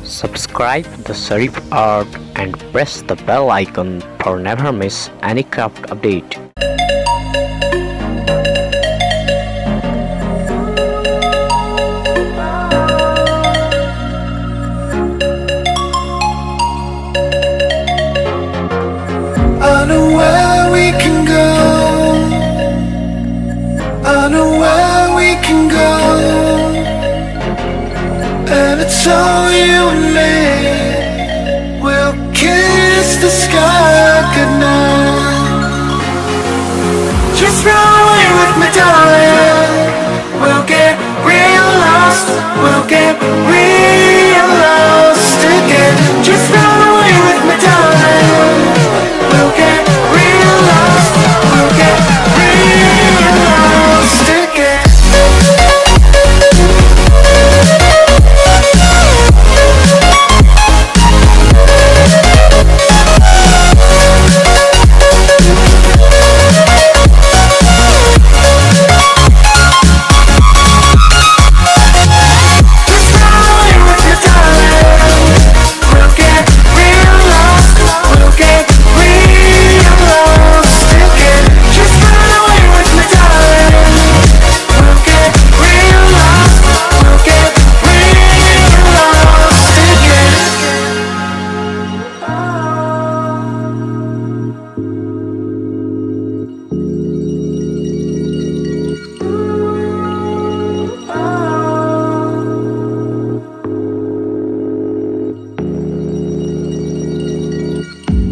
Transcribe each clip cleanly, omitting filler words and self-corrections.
Subscribe the Sarif art and press the bell icon for never miss any craft update. I know where we can go. I know where we can go. And it's all you and me. We'll kiss the sky goodnight. Just run away with me, darling. We'll get real lost. We'll get real lost again. Just run away with me, darling. We'll get real lost. We'll get real lost again.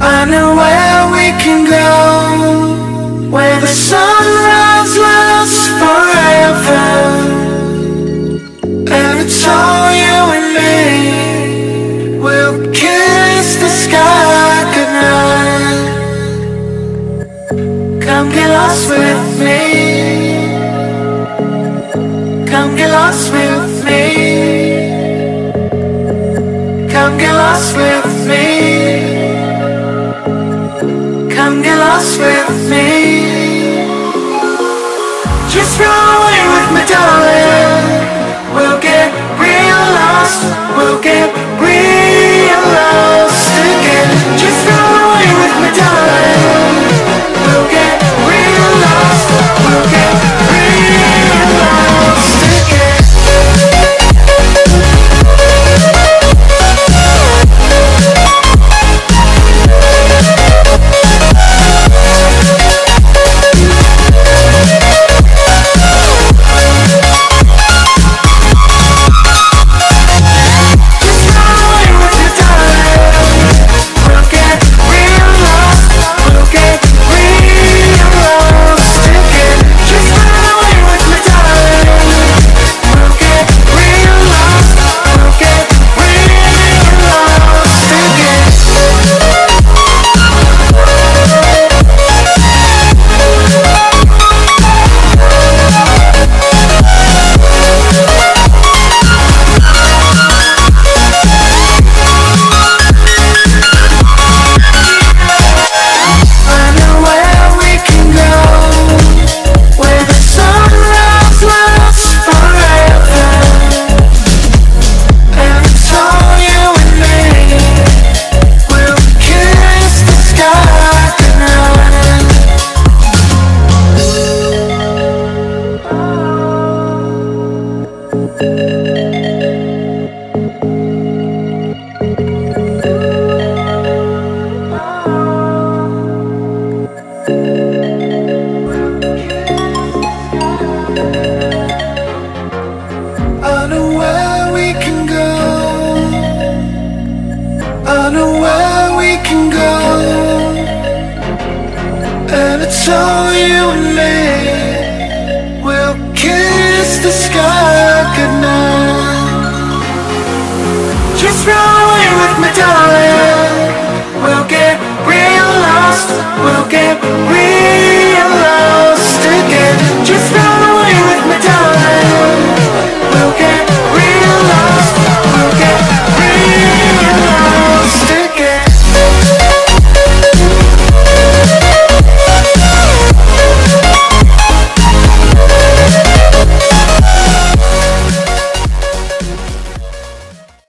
I know where we can go, where the sunrise lasts forever. And it's all you and me. We'll kiss the sky goodnight. Come get lost with me. Come get lost with me. Come get lost with me. Come get lost with me. Just run away with me, darling. We'll get real lost. We'll get real lost again. Just run away with me, darling. We'll get real lost. We'll get real lost again. I know where we can go. I know where we can go. And it's all you and me. We'll kiss the sky goodnight. Just run away with me, darling. We'll get real lost. We'll get real